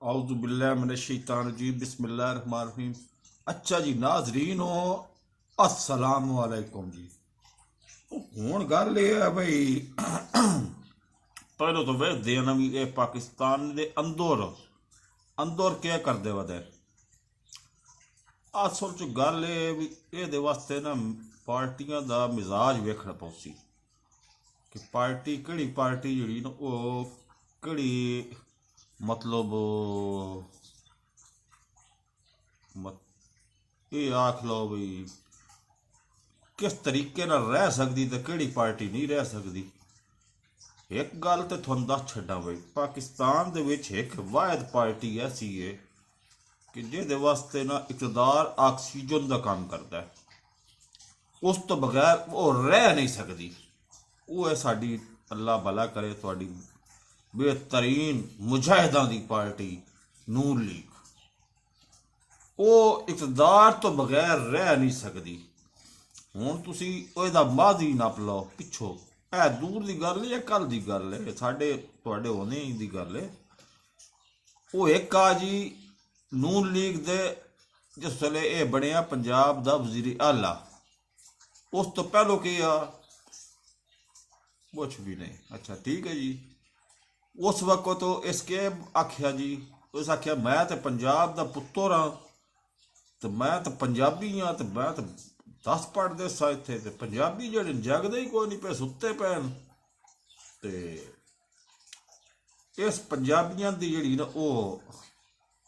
औज़ु बिल्लाहि मिनश शैतानिर रजीम बिस्मिल्लाहिर रहमानिर रहीम। अच्छा जी नाज़रीन हो, अस्सलामु अलैकुम जी। हुण गल ये है भाई, पहले तो वेखदे ना भी ये पाकिस्तान दे अंदर क्या करदे वदे। असल च गल ये भी एह्दे वास्ते ना पार्टियां दा मिजाज वेखना पौसी कि पार्टी केड़ी पार्टी जेह्ड़ी ना ओह् केड़ी मतलब मत ये आख लो भी किस तरीके नाल रह सकदी ते केड़ी पार्टी नहीं रह सकदी। एक गल तो तुहानूं दस छड्डां बई, पाकिस्तान दे विच एक वाहिद पार्टी ऐसी है कि जिहदे वास्ते ना इकतदार आक्सीजन का काम करता है, उस तो बगैर वो रह नहीं सकती। वो है साडी अल्लाह भला करे तुहाडी बेहतरीन मुजाहिदां दी पार्टी नून लीग। वो इकतदार तो बगैर रह नहीं सकती। हुण तुसी ओहदा माजी नप लो पिछो, है दूर की गल है, कल की गल है, साढ़े तुहाडे होने की गल है। वो एक आ जी नून लीग दे जिस वेले ये बनया पंजाब दा वजीर आला, उस तो पहलों की आ कुछ भी नहीं। अच्छा ठीक है जी। उस वक्त तो इसके आख्या जी, उस आख्या मैं तो पंजाब दा पुत्तर हाँ, तो मैं तो पंजाबी हाँ, तो मैं तो 10 पढ़ते सा इत्थे, ते पंजाबी जेह्ड़े जगदे ही कोई नहीं पे, सुत्ते पैन। ते इस पंजाबियां दी जेह्ड़ी ना ओह्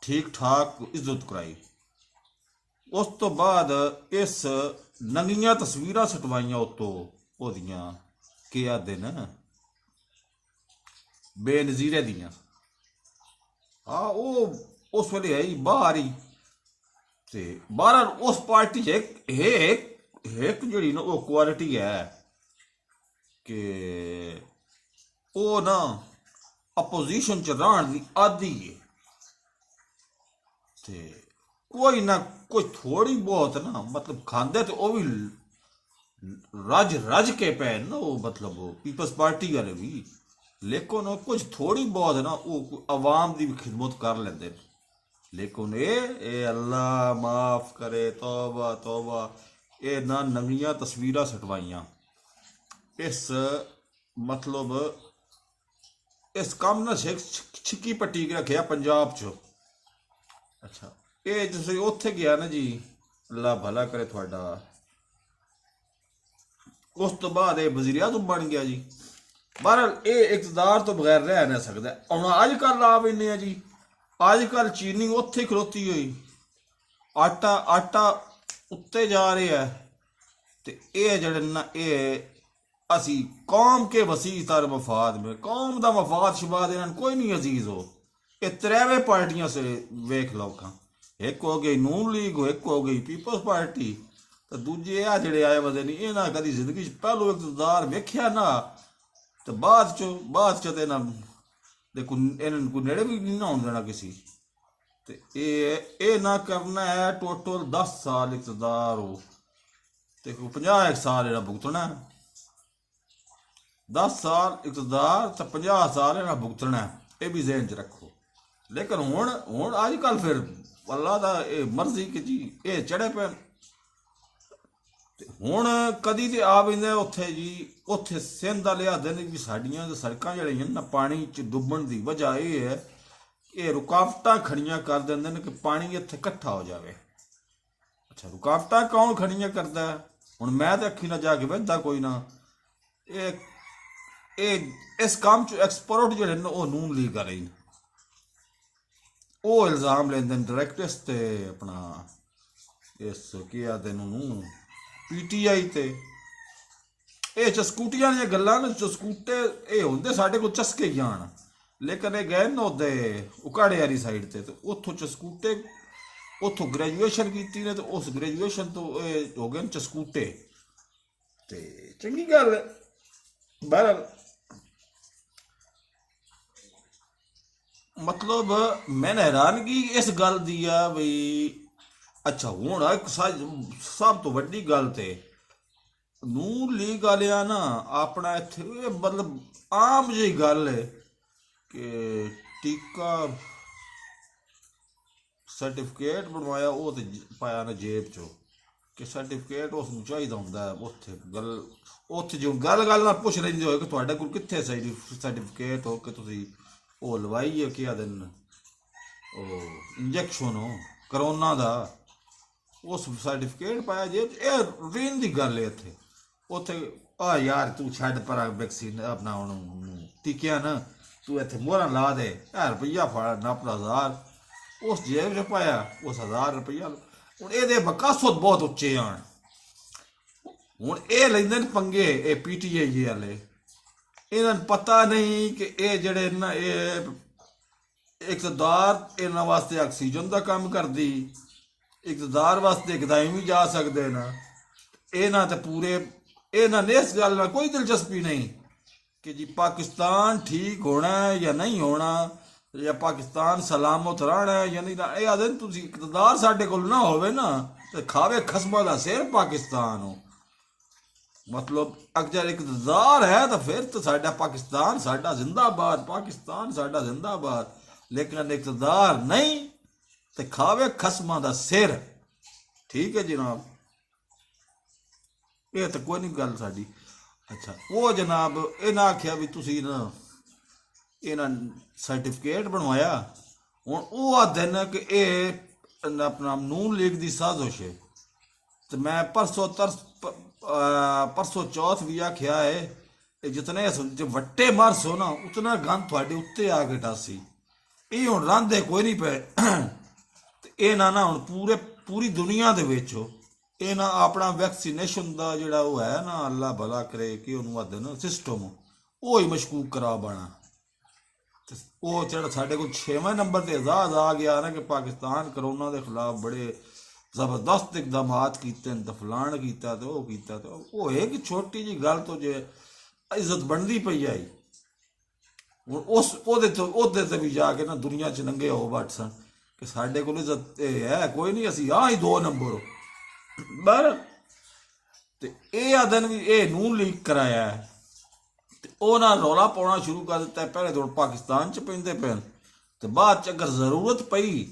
ठीक ठाक इज्जत कराई। उस तो बाद इस नंगियां तस्वीरां सटवाइयां उत्तों ओहदियां केह् आखदे न बेनजीरे दियां। हाँ वो उस वेले आई बाहर ही, ते बाहर उस पार्टी च एक जेह्ड़ी ना ओह् क्वालिटी है कि ओह् ना अपोजिशन च रहन दी आदी है। ते कोई ना कोई थोड़ी बहुत ना मतलब खांदे तो वह भी रज रज के पैन ना, वो मतलब पीपल्स पार्टी वाले भी, लेकिन कुछ थोड़ी बहुत ना वो अवाम की भी खिदमत कर लेंदे। लेकिन ये अल्लाह माफ करे, तौबा तौबा, ये ना नंगियां तस्वीरां सटवाइयां इस मतलब इस काम ना छिक्की पट्टी के रखे पंजाब च। अच्छा ये जिस उत्थे गया ना जी, अल्लाह भला करे थोड़ा, उस तो बाद ये वजीर आजम बन गया जी। बहरहाल ये इकतदार तो बगैर रह नहीं सकता। हम अजकल आ पैने जी, अजकल चीनी उत्थे खलोती हुई, आटा आटा उत्ते जा रहा है। तो ये जड़े ना ये असी कौम के वसी तर मफाद में, कौम का मफाद शबाद इन्होंने कोई नहीं अजीज हो। ये त्रेवे पार्टियां से वेख लो खां, एक हो गई नून लीग, एक हो गई पीपल्स पार्टी, तो दूजे आ जड़े आए बदे नहीं, इन्हें कभी जिंदगी पहलो इकतदार वेख्या ना, तो बाद च ना देखो इन्होंने कोई नेड़े भी नहीं आउन देना किसी। तो ये ना करना है टोटल 10 साल इकतदार हो, तो 50 साल इन्हें भुगतना है। 10 साल इकतदार तो 50 साल इन्हें भुगतना है, ये भी जहन च रखो। लेकिन हुण अजकल फिर अल्लाह दा मर्जी कि जी ये चढ़े पे। हुण कदी ते आ पैंदे उत्थे जी, उत्थे सिंध वाले आखदे ने भी साडियां सड़कां जेह्ड़ियां ना पानी च डुब्बण दी वजह ये है कि रुकावटां खड़ियां कर देंदे ने कि पानी इत्थे इकट्ठा हो जाए। अच्छा रुकावटां कौन खड़ियां करदा है? हुण मैं तो अखी ना जाके बहदा कोई ना। ये इस काम च एक्सपर्ट जेह्ड़े न ओह् नून लीग वाले न, ओह् इल्जाम लेंदे न डायरैक्ट इस ते अपना इस केह् आखदे नूं पीटीआई ते। ये चस्कूटियां दियां गल्लां न, चस्कूटे ये होंदे साढ़े को चस्के जान, लेकिन ये गए न ओह्दे उकाड़े आह्ली साइड ते, उत्थों चस्कूटे उत्थों ग्रेजुएशन की ने, तो उस ग्रेजुएशन तो हो गए न चस्कूटे। ते चंगी गल है। बहरहाल मतलब मैंने हैरानगी इस गल दी आ बई। अच्छा हूँ एक सब तो वड्डी गल ते नून लीग वालिया ना अपना इत्थे मतलब आम जी गल है कि टीका ਸਰਟੀਫਿਕੇਟ ਬਣਵਾਇਆ ਉਹ ਤੇ ਪਾਇਆ ਨਾ ਜੇਬ ਚੋਂ ਕਿ ਸਰਟੀਫਿਕੇਟ ਉਸ ਨੂੰ ਚਾਹੀਦਾ ਹੁੰਦਾ ਉੱਥੇ ਗੱਲ ਉੱਥੇ ਜੋ ਗੱਲ ਨਾਲ ਪੁੱਛ ਲੈਂਦੇ ਹੋਏ ਕਿ ਤੁਹਾਡੇ ਕੋਲ ਕਿੱਥੇ ਸਰਟੀਫਿਕੇਟ ਹੋ ਕਿ ਤੁਸੀਂ ਉਹ ਲਵਾਈ ਹੈ ਕਿਹਾ ਦਿਨ ਉਹ ਇੰਜੈਕਸ਼ਨ ਹੋ ਕਰੋਨਾ ਦਾ ਉਸ ਸਰਟੀਫਿਕੇਟ ਪਾਇਆ ਜੇਬ 'ਚ। ਇਹ ਰੀਨ ਦੀ ਗੱਲ ਹੈ ਇੱਥੇ ਉੱਥੇ ਆ ਯਾਰ ਤੂੰ ਛੱਡ ਪਰ ਵੈਕਸੀਨ ਆਪਣਾ ਉਹਨੂੰ ਟੀਕਿਆ ਨਾ ਤੂੰ ਇੱਥੇ ਮੋਹਰਾਂ ਲਾ ਦੇ ਰੁਪਈਆ ਫੜ ਨੱਪ 1000 ਉਸ ਜੇਬ 'ਚ ਪਾਇਆ ਉਸ 1000 ਰੁਪਈਆ। ਹੁਣ ਇਹਦੇ ਬਕਾਸਤ ਬਹੁਤ ਉੱਚੇ ਆਣ ਹੁਣ ਇਹ ਲੈਂਦੇ ਨੇ ਪੰਗੇ ਇਹ PTI ਵਾਲੇ। ਇਹਨਾਂ ਨੂੰ ਪਤਾ ਨਹੀਂ ਕਿ ਇਹ ਜਿਹੜੇ ਨਾ ਇਹ ਇਕਤਦਾਰ ਇਹਨਾਂ ਵਾਸਤੇ ਆਕਸੀਜਨ ਦਾ ਕੰਮ ਕਰਦੀ ਇਕਤਦਾਰ ਵਾਸਤੇ ਗਦਾਈ ਵੀ ਜਾ ਸਕਦੇ ਨਾ। ਇਹਨਾਂ ਤੇ ਪੂਰੇ ਇਹਨਾਂ ਨੇ ਇਸ ਗੱਲ ਨਾਲ ਕੋਈ ਦਿਲਚਸਪੀ ਨਹੀਂ ਕਿ ਜੀ ਪਾਕਿਸਤਾਨ ਠੀਕ ਹੋਣਾ ਜਾਂ ਨਹੀਂ ਹੋਣਾ ਜਾਂ ਪਾਕਿਸਤਾਨ ਸਲਾਮਤ ਰਹਿਣਾ ਜਾਂ ਨਹੀਂ। ਇਹ ਆਦੇ ਤੁਸੀਂ ਇਕਤਦਾਰ ਸਾਡੇ ਕੋਲ ਨਾ ਹੋਵੇ ਨਾ ਤੇ ਖਾਵੇ ਖਸਮਾਂ ਦਾ ਸਿਰ ਪਾਕਿਸਤਾਨ ਹੋ। ਮਤਲਬ ਅਗਰ ਇਕਤਦਾਰ ਹੈ ਤਾਂ ਫਿਰ ਤਾਂ ਸਾਡਾ ਪਾਕਿਸਤਾਨ ਸਾਡਾ ਜ਼ਿੰਦਾਬਾਦ ਪਾਕਿਸਤਾਨ ਸਾਡਾ ਜ਼ਿੰਦਾਬਾਦ। ਲੇਕਿਨ ਇਕਤਦਾਰ ਨਹੀਂ ਤੇ ਖਾਵੇ ਖਸਮਾਂ ਦਾ ਸਿਰ। ਠੀਕ ਹੈ ਜਨਾਬ ਇਹ ਤਾਂ ਕੋਈ ਨਹੀਂ ਗੱਲ ਸਾਡੀ। ਅੱਛਾ ਉਹ ਜਨਾਬ ਇਹਨਾਂ ਆਖਿਆ ਵੀ ਤੁਸੀਂ ਨਾ ਇਹਨਾਂ ਸਰਟੀਫਿਕੇਟ ਬਣਵਾਇਆ। ਹੁਣ ਉਹ ਆਖਦੇ ਨੇ ਕਿ ਇਹ ਆਪਣਾ ਨੂਨ ਲੀਗ ਦੀ ਸਾਜ਼ਿਸ਼ ਹੈ। ਤੇ ਮੈਂ ਪਰਸੋਂ ਚੌਥ ਵੀ ਆਖਿਆ ਹੈ ਜਿਤਨੇ ਵੱਟੇ ਮਾਰਸੋ ਨਾ ਉਤਨਾ ਗੰਦ ਤੁਹਾਡੇ ਉੱਤੇ ਆ ਕੇ ਟਾਸੀ। ਇਹ ਹੁਣ ਰਾਂਦੇ ਕੋਈ ਨਹੀਂ ਪਏ ਤੇ ਇਹਨਾਂ ਨਾ ਹੁਣ ਪੂਰੀ ਦੁਨੀਆ ਦੇ ਵਿੱਚ ਇਹਨਾਂ ਆਪਣਾ ਵੈਕਸੀਨੇਸ਼ਨ ਦਾ ਜਿਹੜਾ ਉਹ ਹੈ ਨਾ ਅੱਲਾ ਭਲਾ ਕਰੇ ਕਿ ਉਹਨੂੰ ਆਖਦੇ ਨਾ ਸਿਸਟਮ ਉਹ ਹੀ ਮਸ਼ਕੂਕ ਕਰਾ ਬਣਾ। ਤੇ ਉਹ ਜਿਹੜਾ ਸਾਡੇ ਕੋਲ 6ਵੇਂ ਨੰਬਰ ਤੇ ਆਜ਼ਾਦ ਆ ਗਿਆ ਨਾ ਕਿ ਪਾਕਿਸਤਾਨ ਕਰੋਨਾ ਦੇ ਖਿਲਾਫ ਬੜੇ ਜ਼ਬਰਦਸਤ ਇਕਦਾਮਾਤ ਕੀਤੇ ਨੇ ਤੇ ਫਲਾਣ ਕੀਤਾ ਤੇ ਉਹ ਕੀਤਾ ਤੇ ਉਹ ਹੈ ਕਿ ਛੋਟੀ ਜਿਹੀ ਗੱਲ ਤੋਂ ਜੇ ਇੱਜ਼ਤ ਬਣਦੀ ਪਈ ਆਈ ਹੁਣ ਉਹਦੇ ਤੇ ਵੀ ਜਾ ਕੇ ਨਾ ਦੁਨੀਆ 'ਚ ਨੰਗੇ ਹੋ ਬੈਠ ਸਨ ਕਿ ਸਾਡੇ ਕੋਲ ਇੱਜ਼ਤ ਹੈ ਕੋਈ ਨਹੀਂ ਅਸੀਂ ਆਹ ਹੀ 2 ਨੰਬਰ ਪਰ ਤੇ ਇਹ ਆਦਨ ਵੀ ਇਹ ਨੂਨ ਲੀਕ ਕਰਾਇਆ ਤੇ ਉਹਨਾਂ ਰੌਲਾ ਪਾਉਣਾ ਸ਼ੁਰੂ ਕਰ ਦਿੱਤਾ। ਪਹਿਲੇ ਦੌੜ ਪਾਕਿਸਤਾਨ 'ਚ ਪੈਂਦੇ ਪੈਣ ਤੇ ਬਾਅਦ 'ਚ ਅਗਰ ਜ਼ਰੂਰਤ ਪਈ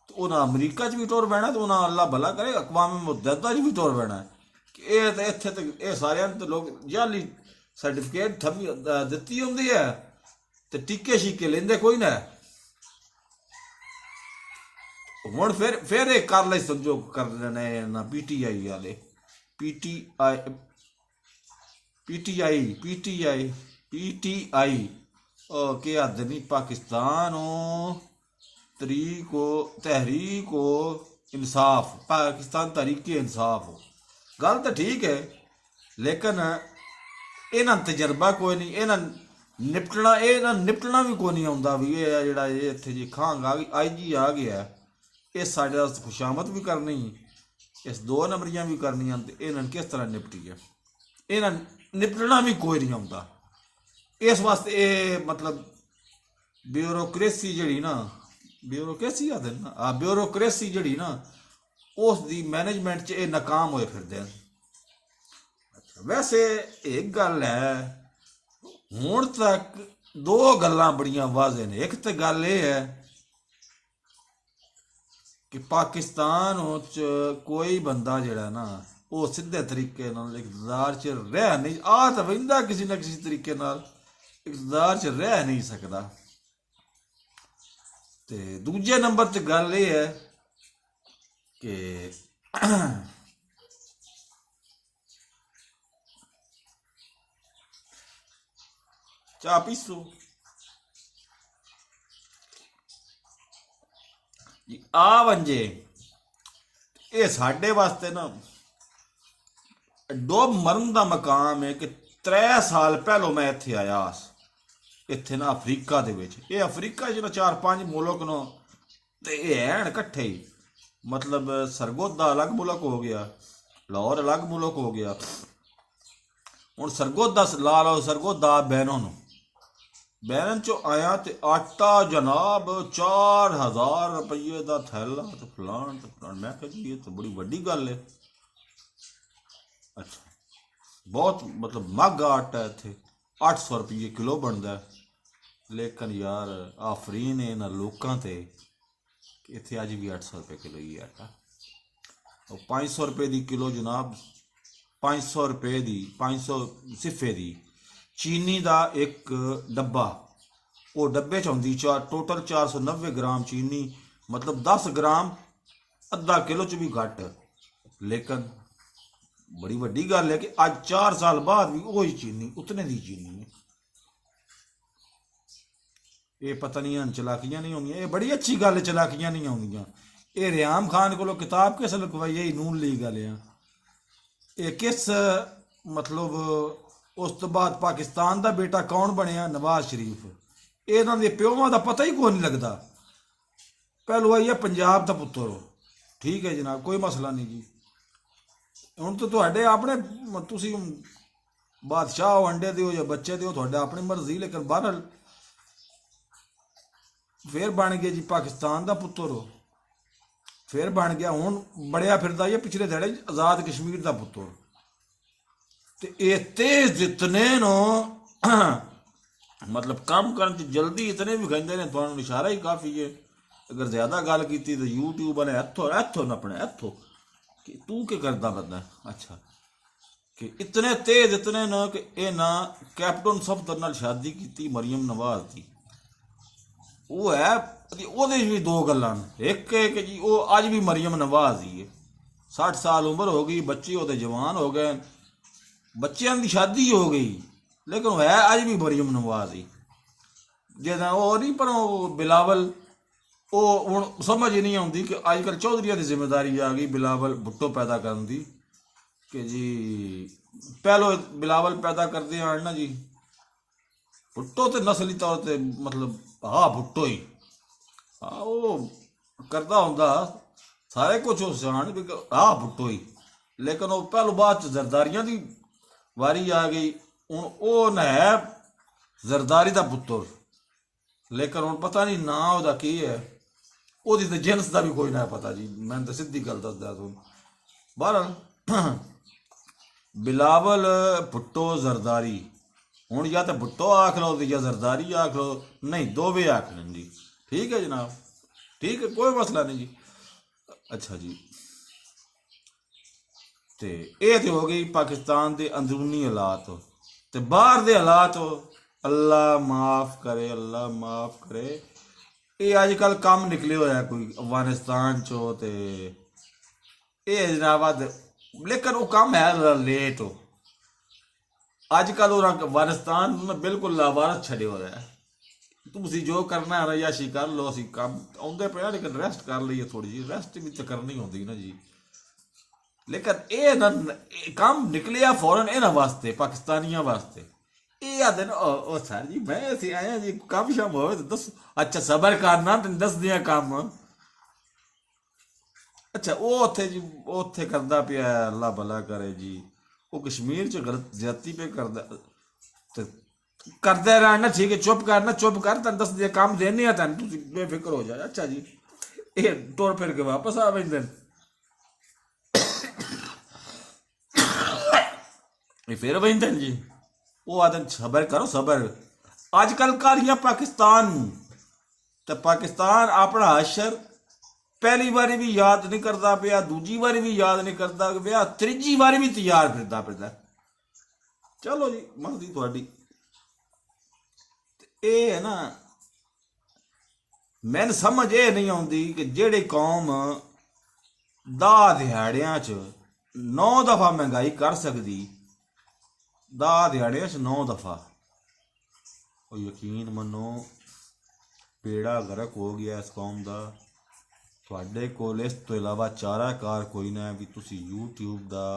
ਤੇ ਉਹਨਾਂ ਅਮਰੀਕਾ 'ਚ ਵੀ ਟੁਰ ਪੈਣਾ ਤੇ ਉਹਨਾਂ ਅੱਲਾ ਭਲਾ ਕਰੇ ਅਕਵਾਮ ਮੁਤੱਹਿਦਾ 'ਚ ਵੀ ਟੁਰ ਪੈਣਾ ਕਿ ਇਹ ਤਾਂ ਇੱਥੇ ਤੇ ਇਹ ਸਾਰਿਆਂ ਨੂੰ ਲੋਕ ਜਾਲੀ ਸਰਟੀਫਿਕੇਟ ਦਿੱਤੀ ਹੁੰਦੀ ਹੈ ਤੇ ਟੀਕੇ ਸ਼ੀਕੇ ਲੈਂਦੇ ਕੋਈ ਨਾ। ਹੁਣ ਫਿਰ ਇਹ ਕਰ ਲਈ ਸੰਜੋਗ ਕਰ ਲੈਣੇ ਨਾ PTI ਵਾਲੇ PTI के आदमी पाकिस्तान तहरीक इंसाफ पाकिस्तान तहरीक इंसाफ गल तो ठीक है लेकिन इन्हां तजर्बा कोई नहीं इन्हां निपटना भी कोई नहीं आउंदा भी ये जिहड़ा इत्थे जी खांग आ गई IG आ गया इस साडे वास्ते खुशामद भी करनी इस 2 नंबरियां भी करनियां ते इन्हां किस तरह निपटी है इन्हां निपटना भी कोई नहीं आउंदा। इस वास्ते ये मतलब ब्यूरोक्रेसी जड़ी ना ब्यूरोक्रेसी आखदे ना ब्यूरोक्रेसी जड़ी ना उस दी मैनेजमेंट च नाकाम होए फिरदे। अच्छा वैसे एक गल है हुण तक 2 गल्लां बड़ियां वाज़े ने। एक तो गल ये है कि पाकिस्तान च कोई बंदा जड़ा ना वो सीधे तरीके नाल इकतदार च रह नहीं आ तो वहिंदा किसी ना किसी तरीके नाल इकतदार च रह नहीं सकता। ते दूजे नंबर ते गल ये है कि चाह पीसो आ वंजे ये साडे वास्ते ना डुब मरन का मकाम है कि 3 साल पहलों मैं इत्थे आया इत्थे ना अफ्रीका दे विच ये अफ्रीका च ना 4-5 मुल्क नो ते हैन कट्ठे ही मतलब सरगोदा अलग मुल्क हो गया लाहौर अलग मुल्क हो गया। हुण सरगोदा ला लो सरगोदा बैनन चो आया ते आटा जनाब 4000 रुपये का थैला तो फलान मैं कहा जी ये तो बड़ी वड्डी गल है। अच्छा बहुत मतलब मग आटा इत्थे 800 रुपये किलो बनता है लेकिन यार आफरीन है इन्हां लोकां ते इत्थे अज भी 800 रुपये किलो ही आटा। 500 रुपये की किलो जनाब, 500 रुपये की 500 सिफे की चीनी का एक डब्बा, वो डब्बे च आउंदी टोटल 490 ग्राम चीनी, मतलब 10 ग्राम अद्धा किलो च भी घट। लेकिन बड़ी वड्डी गल है कि अज 4 साल बाद भी वही चीनी उतने दी चीनी है। ये पता नहीं चलाकियां नहीं होंगी, ये बड़ी अच्छी गल चलाकियां नहीं आउंदियां। ये रियाम खान को किताब किस लिखवाई है, नून ली गल है। ये किस मतलब उस तो बाद पाकिस्तान का बेटा कौन बनया, नवाज शरीफ। इन्हों के प्योवां का पता ही कोई नहीं लगता। पहलू आई है पंजाब का पुत्र, ठीक है जनाब, कोई मसला नहीं जी। हूँ तो तुहाडे अपने तुसी बादशाह हो, अंडे दो या बच्चे दो, तुहाडे अपनी मर्जी। लेकिन बहरहाल फिर बन गए जी पाकिस्तान का पुत्र हो, फिर बन गया हूँ बड़िया फिरदा है पिछले दिहाड़े आज़ाद कश्मीर का पुत्र। तो ये तेज जितने नो मतलब काम करने जल्दी इतने भी कहते हैं, थोड़ा इशारा ही काफ़ी है। अगर ज्यादा गल की तो यूट्यूब ने इथों नपना इथों कि तू क्या करता बंदा। अच्छा कि इतने तेज इतने न कि ये ना कैप्टन सफदर नाल शादी की मरियम नवाज की, वो है ਉਹਦੇ भी दो गल्लां। एक है कि जी वो अज भी मरियम नवाज ही है, 60 साल उम्र हो गई, बच्चे वो जवान हो गए, बच्चों की शादी हो गई, लेकिन है अज भी मरियम नवाज ही। जिदा वो नहीं पर बिलावल वो हूँ समझ ही नहीं आती कि अजकल चौधरी की जिम्मेदारी आ गई बिलावल भुट्टो पैदा करने की, कि जी पहलो बिलावल पैदा करते हैं ना जी भुट्टो तो नस्ली तौर पर मतलब हाँ भुट्टो ही हाँ वो करता होंदा सारे कुछ उस जान भी हाँ भुट्टो ही। लेकिन वो पहलो बाद जरदारियां की वारी आ गई, हूँ वो है जरदारी का पुत्र, लेकिन हूँ पता नहीं ना वह की है, वो तो जिनस का भी कोई ना पता जी। मैं तो सीधी गल दसदा तुम। बहरहाल बिलावल भुट्टो जरदारी, हूँ या तो भुट्टो आख लो या जरदारी आख लो, नहीं दो भी आख लें जी, ठीक है जनाब, ठीक है कोई मसला नहीं जी। अच्छा जी, तो ये तो हो गई पाकिस्तान के अंदरूनी हालात। तो बाहर के हालात अल्लाह माफ़ करे, अल्लाह माफ़ करे। ये अजकल कम निकले होया कोई अफगानिस्तान चो ते ये जनाब, लेकिन वो कम है लेट हो। अजकल वो अफगानिस्तान बिल्कुल लावारस छड़े हो रहा है। तुम जो करना है रयाशी कर लो, असी काम आउंदे पे, लेकिन रेस्ट कर लीए थोड़ी जी, रेस्ट भी तो करनी होती ना जी। लेकिन ये ना काम निकलिया फौरन इन्होंने वास्ते पाकिस्तानियों वास्ते। ये आते ना ओ सर जी मैं ऐसे आया जी काम शाम हो तो दस, अच्छा सबर करना तेन दस दिया काम। अच्छा वो उत्थे जी उत्थे करता पिया, अल्लाह भला करे जी, वो कश्मीर च गलत ज्यादती पे करदा ते करते रहना, ठीक है चुप करना, चुप कर, तेन दस दिया काम देने तेन, तुम बेफिक्र हो जाए। अच्छा जी ये टुर फिर के वापस आ वेंदे फिर वेंदे जी। वो आदन सबर करो सबर। अजकल कारियां पाकिस्तान तो पाकिस्तान अपना हशर पहली बारी भी याद नहीं करता पिया, दूजी बारी भी याद नहीं करता पिया, तीजी बारी भी तैयार फिरदा फिरदा। चलो जी मर्जी थोड़ी। ये है ना मैंने समझ ये नहीं आती कि जेड़ी कौम 10 दिहाड़ियां च 9 दफा महंगाई कर सकती, 10 दिहाड़ियां च 9 दफा, और यकीन मनो बेड़ा गर्क हो गया इस कौम का। थोड़े कोल इस तो इलावा चाराकार कोई ना भी तुसी यूट्यूब का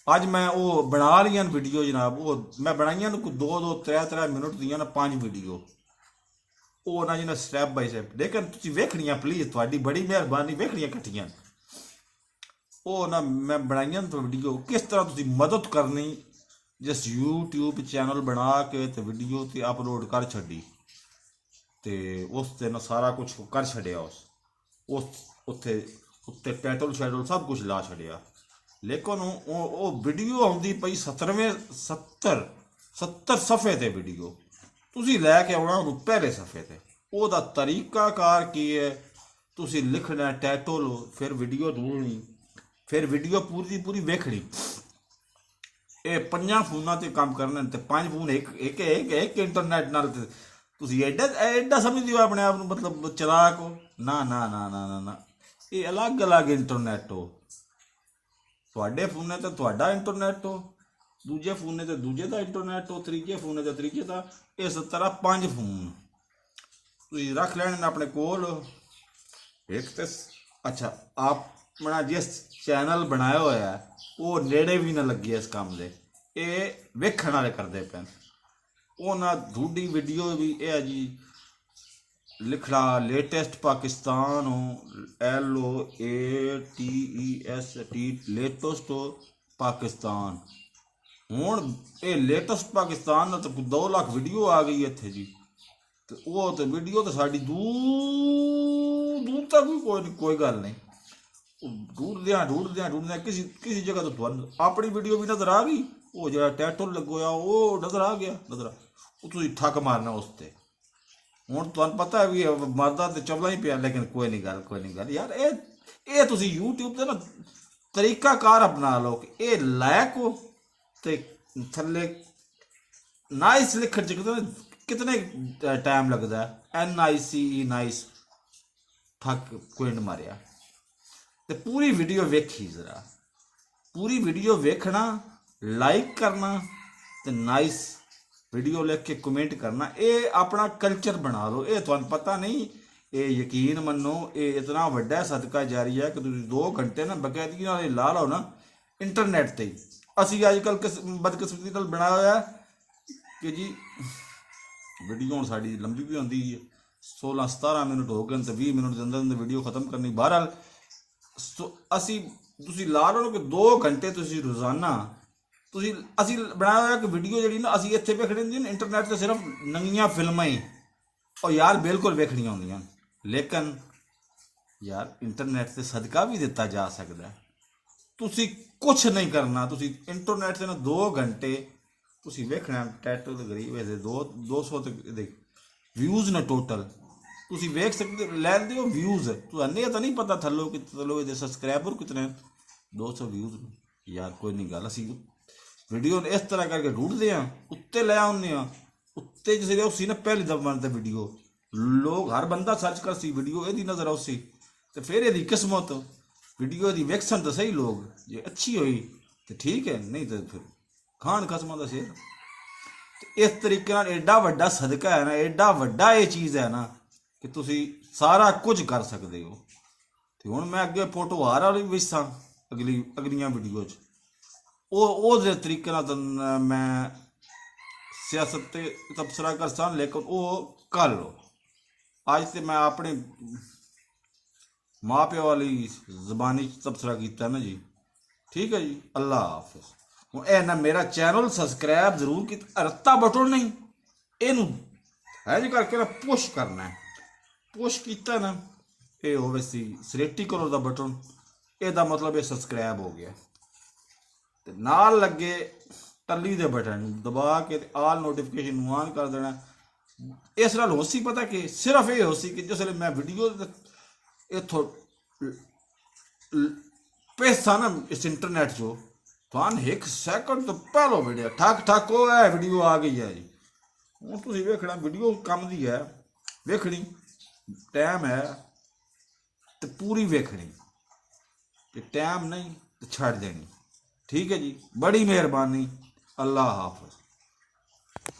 अज मैं वो बना लिया वीडियो जनाब, वो मैं बनाइया कोई 2-2 3-3 मिनट दियां ना 5 वीडियो, वो ना जिन्हें स्टैप बाय स्टैप, लेकिन तुसी वेखनियां प्लीज, थोड़ी बड़ी मेहरबानी वेखनियां कट्ठियां। वो ना मैं बनाइया तो वीडियो किस तरह तुसी मदद करनी, जिस यूट्यूब चैनल बना के तो वीडियो ते अपलोड कर छड़ी, ते उस ते ना सारा कुछ कर छड़िया, उस उत्थे उत्ते टाइटल शैटल सब कुछ ला छड़िया। लेकिन वो वीडियो आउंदी पई 70 सफ़े ते वीडियो, तुसी लैके आना पहले सफ़े ते। ओदा तरीकाकार की है, ਤੁਸੀਂ ਲਿਖਣਾ ਟਾਈਟਲ ਫਿਰ ਵੀਡੀਓ ਢੂੰढਣੀ ਫਿਰ ਵੀਡੀਓ ਪੂਰੀ ਦੀ ਪੂਰੀ ਵੇਖਣੀ। ਇਹ ਪੰਜਾਂ ਫੋਨਾਂ ਤੇ ਕੰਮ ਕਰਨਾ ਤੇ ਪੰਜ ਫੋਨ ਇੱਕ ਇੰਟਰਨੈਟ ਨਾਲ ਤੇ ਤੁਸੀਂ ਐਡਾ ਐਡਾ ਸਮਝਦੇ ਹੋ ਆਪਣੇ ਆਪ ਨੂੰ ਮਤਲਬ ਚਲਾਕ ਹੋ। ਨਾ ਨਾ ਨਾ ਨਾ ਨਾ ਨਾ, ਇਹ ਅਲੱਗ ਇੰਟਰਨੈਟ ਹੋ। ਤੁਹਾਡੇ ਫੋਨੇ ਤੇ ਤੁਹਾਡਾ ਇੰਟਰਨੈਟ ਹੋ, ਦੂਜੇ ਫੋਨੇ ਤੇ ਦੂਜੇ ਦਾ ਇੰਟਰਨੈਟ ਹੋ, ਤੀਜੇ ਫੋਨੇ ਤੇ ਤੀਜੇ ਦਾ। ਇਸ ਤਰ੍ਹਾਂ ਪੰਜ ਫੋਨ ਤੁਸੀਂ ਰੱਖ ਲੈਣੇ ਨੇ ਆਪਣੇ ਕੋਲ। ਇੱਕ ਤੇ ਅੱਛਾ ਆਪਣਾ ਜਿਸ ਚੈਨਲ ਬਣਾਇਆ ਹੋਇਆ ਉਹ ਨੇੜੇ ਵੀ ਨਾ ਲੱਗੇ ਇਸ ਕੰਮ ਦੇ, ਇਹ ਵੇਖਣ ਵਾਲੇ ਕਰਦੇ ਪਏ। ਉਹਨਾਂ ਦੂਡੀ ਵੀਡੀਓ ਵੀ ਇਹ ਹੈ ਜੀ, ਲਿਖਣਾ latest Pakistan LOATEST latest Pakistan. ਹੁਣ ਇਹ ਲੇਟੈਸਟ ਪਾਕਿਸਤਾਨ ਦਾ ਤਾਂ 2 ਲੱਖ ਵੀਡੀਓ ਆ ਗਈ ਇੱਥੇ ਜੀ। ਤੇ ਉਹ ਤੇ ਵੀਡੀਓ ਤਾਂ ਸਾਡੀ ਦੂਰ ਤੱਕ ਵੀ ਕੋਈ ਗੱਲ ਨਹੀਂ। ਢੂੰਡਦਿਆਂ ਕਿਸੇ ਜਗ੍ਹਾ ਤੋਂ ਤੁਹਾਨੂੰ ਆਪਣੀ ਵੀਡੀਓ ਵੀ ਨਜ਼ਰ ਆ ਗਈ, ਉਹ ਜਿਹੜਾ ਟਾਈਟਲ ਲੱਗਿਆ ਉਹ ਨਜ਼ਰ ਆ ਗਿਆ। ਉਹ ਤੁਸੀਂ ਠੱਕ ਮਾਰਨਾ ਉਸ 'ਤੇ। ਹੁਣ ਤੁਹਾਨੂੰ ਪਤਾ ਵੀ ਮਰਦਾ ਤੇ ਚਵਲਾ ਹੀ ਪਿਆ, ਲੇਕਿਨ ਕੋਈ ਨਹੀਂ ਗੱਲ ਯਾਰ। ਇਹ ਤੁਸੀਂ YouTube 'ਤੇ ਨਾ ਤਰੀਕਾਕਾਰ ਅਪਣਾ ਲਓ ਕਿ ਇਹ ਲਾਇਕ ਹੋ ਤੇ ਥੱਲੇ ਨਾਈਸ ਲਿਖਣ 'ਚ ਕਿਤਨੇ ਟਾਈਮ ਲੱਗਦਾ। NICE ਨਾਈਸ ਠੱਕ ਕੁਇੰਟ ਮਾਰਿਆ। ਤੇ ਪੂਰੀ ਵੀਡੀਓ ਵੇਖੀ ਜ਼ਰਾ, ਪੂਰੀ ਵੀਡੀਓ ਵੇਖਣਾ, ਲਾਈਕ ਕਰਨਾ ਤੇ ਨਾਈਸ ਵੀਡੀਓ ਲਿਖ ਕੇ ਕਮੈਂਟ ਕਰਨਾ। ਇਹ ਆਪਣਾ ਕਲਚਰ ਬਣਾ ਲਓ। ਇਹ ਤੁਹਾਨੂੰ ਪਤਾ ਨਹੀਂ, ਇਹ ਯਕੀਨ ਮੰਨੋ ਇਹ ਇਤਨਾ ਵੱਡਾ ਸਦਕਾ ਜਾਰੀ ਹੈ ਕਿ ਤੁਸੀਂ 2 ਘੰਟੇ ਨਾ ਬਕਾਇਦਗੀ ਨਾਲ ਲਾ ਲਓ ਨਾ ਇੰਟਰਨੈਟ 'ਤੇ। ਅਸੀਂ ਅੱਜ ਕੱਲ੍ਹ ਬਦਕਿਸਮਤੀ ਨਾਲ ਬਣਾਇਆ ਹੋਇਆ ਕਿ ਜੀ ਵੀਡੀਓ ਹੁਣ ਸਾਡੀ ਲੰਬੀ ਵੀ ਹੁੰਦੀ ਹੈ, 16-17 ਮਿੰਟ ਹੋ ਗਏ ਤੇ 20 ਮਿੰਟ ਦੇ ਅੰਦਰ ਵੀਡੀਓ ਖਤਮ ਕਰਨੀ। ਬਹਰਹਾਲ ਤੁਸੀਂ ਲਾ ਲਓ ਕਿ 2 ਘੰਟੇ ਤੁਸੀਂ ਰੋਜ਼ਾਨਾ ਅਸੀਂ ਬਣਾਇਆ ਹੋਇਆ ਕਿ ਵੀਡੀਓ ਜਿਹੜੀ ਨਾ ਅਸੀਂ ਇੱਥੇ ਵੇਖਣੀ ਹੁੰਦੀ ਨਾ ਇੰਟਰਨੈਟ 'ਤੇ ਸਿਰਫ ਨੰਗੀਆਂ ਫਿਲਮਾਂ ਹੀ ਉਹ ਯਾਰ ਬਿਲਕੁਲ ਵੇਖਣੀਆਂ ਹੁੰਦੀਆਂ। ਲੇਕਿਨ ਯਾਰ ਇੰਟਰਨੈਟ 'ਤੇ ਸਦਕਾ ਵੀ ਦਿੱਤਾ ਜਾ ਸਕਦਾ। ਤੁਸੀਂ ਕੁਛ ਨਹੀਂ ਕਰਨਾ, ਤੁਸੀਂ ਇੰਟਰਨੈਟ 'ਤੇ ਨਾ 2 ਘੰਟੇ ਤੁਸੀਂ ਵੇਖਣਾ। ਟਾਈਟਲ ਦੇ ਗਰੀਬ ਇਹਦੇ 200 ਤੇ ਵਿਊਜ਼ ਨੇ ਟੋਟਲ, ਤੁਸੀਂ ਵੇਖ ਸਕਦੇ ਲੈਂਦੇ ਹੋ ਵਿਊਜ਼। ਤੁਹਾਨੂੰ ਇਹ ਤਾਂ ਨਹੀਂ ਪਤਾ ਥੱਲੋਂ ਇਹਦੇ ਸਬਸਕ੍ਰਾਈਬਰ ਕਿਤਨੇ 200 ਵਿਊਜ਼ ਯਾਰ। ਕੋਈ ਨਹੀਂ ਗੱਲ, ਅਸੀਂ ਵੀਡੀਓ ਇਸ ਤਰ੍ਹਾਂ ਕਰਕੇ ਢੂੰਡਦੇ ਹਾਂ, ਉੱਤੇ ਲੈ ਆਉਂਦੇ ਹਾਂ। ਉੱਤੇ ਜਿਹੜੇ ਉਹ ਸੀ ਨਾ ਪਹਿਲੀ ਦਫਾ ਤੇ ਵੀਡੀਓ ਲੋਕ ਹਰ ਬੰਦਾ ਸਰਚ ਕਰ ਸੀ ਵੀਡੀਓ ਇਹਦੀ ਨਜ਼ਰ ਆਉ ਸੀ ਤੇ ਫਿਰ ਇਹਦੀ ਕਿਸਮਤ ਵੀਡੀਓ ਦੀ ਵੇਖਣ ਤਾਂ ਸਹੀ ਲੋਕ, ਜੇ ਅੱਛੀ ਹੋਈ ਤੇ ਠੀਕ ਹੈ, ਨਹੀਂ ਤਾਂ ਫਿਰ ਖਾਣ ਖਸਮਾਂ ਦਾ ਸਿਰ। ਤੇ ਇਸ ਤਰੀਕੇ ਨਾਲ ਐਡਾ ਵੱਡਾ ਸਦਕਾ ਹੈ ਨਾ, ਐਡਾ ਵੱਡਾ ਇਹ ਚੀਜ਼ ਹੈ ਨਾ ਕਿ ਤੁਸੀਂ ਸਾਰਾ ਕੁਝ ਕਰ ਸਕਦੇ ਹੋ। ਤੇ ਹੁਣ ਮੈਂ ਅੱਗੇ ਫੋਟੋ ਹਾਰ ਵਾਲੀ ਵਿਛਾਂ ਅਗਲੀਆਂ ਵੀਡੀਓ 'ਚ ਉਹਦੇ ਤਰੀਕੇ ਨਾਲ ਮੈਂ ਸਿਆਸਤ ਤੇ ਤਬਸਰਾ ਕਰ ਸਾਂ, ਲੇਕਿਨ ਉਹ ਕਰ ਲਓ। ਅੱਜ ਤੇ ਮੈਂ ਆਪਣੇ ਮਾਂ ਪਿਓ ਵਾਲੀ ਜ਼ਬਾਨੀ ਤਬਸਰਾ ਕੀਤਾ ਨਾ ਜੀ। ਠੀਕ ਹੈ ਜੀ, ਅੱਲਾ ਹਾਫਿਜ਼। ਹੁਣ ਇਹ ਨਾ ਮੇਰਾ ਚੈਨਲ ਸਬਸਕ੍ਰਾਈਬ ਜ਼ਰੂਰ ਕੀਤਾ, ਰੱਤਾ ਬਟਨ ਨਹੀਂ, ਇਹਨੂੰ ਹੈਜ ਕਰਕੇ ਨਾ ਪੁਸ਼ ਕਰਨਾ ਹੈ। ਪੁਸ਼ ਕੀਤਾ ਨਾ ਇਹ ਹੋਵੇ ਸੀ ਸਲੇਟੀ ਕਲਰ ਦਾ ਬਟਨ, ਇਹਦਾ ਮਤਲਬ ਇਹ ਸਬਸਕ੍ਰਾਈਬ ਹੋ ਗਿਆ। ਤੇ ਨਾਲ ਲੱਗੇ ਟੱਲੀ ਦੇ ਬਟਨ ਨੂੰ ਦਬਾ ਕੇ ਆਲ ਨੋਟੀਫਿਕੇਸ਼ਨ ਨੂੰ ਆਨ ਕਰ ਦੇਣਾ। ਇਸ ਨਾਲ ਹੋ ਸੀ ਪਤਾ ਕਿ ਸਿਰਫ ਇਹ ਹੋ ਸੀ ਕਿ ਜਿਸ ਵੇਲੇ ਮੈਂ ਵੀਡੀਓ ਇੱਥੋਂ ਪੈਸਾ ਨਾ ਇਸ ਇੰਟਰਨੈਟ 'ਚੋਂ ਤੁਹਾਨੂੰ 1 ਸੈਕਿੰਡ ਤੋਂ ਪਹਿਲਾਂ ਵੀਡੀਓ ਠੱਕ ਉਹ ਹੈ ਵੀਡੀਓ ਆ ਗਈ ਹੈ ਜੀ। ਹੁਣ ਤੁਸੀਂ ਵੇਖਣਾ ਵੀਡੀਓ ਕੰਮ ਦੀ ਹੈ, ਵੇਖਣੀ ਟਾਈਮ ਹੈ ਤੇ ਪੂਰੀ ਵੇਖਣੀ, ਤੇ ਟਾਈਮ ਨਹੀਂ ਤੇ ਛੱਡ ਦੇਣੀ। ਠੀਕ ਹੈ ਜੀ, ਬੜੀ ਮਿਹਰਬਾਨੀ। ਅੱਲਾ ਹਾਫਿਜ਼।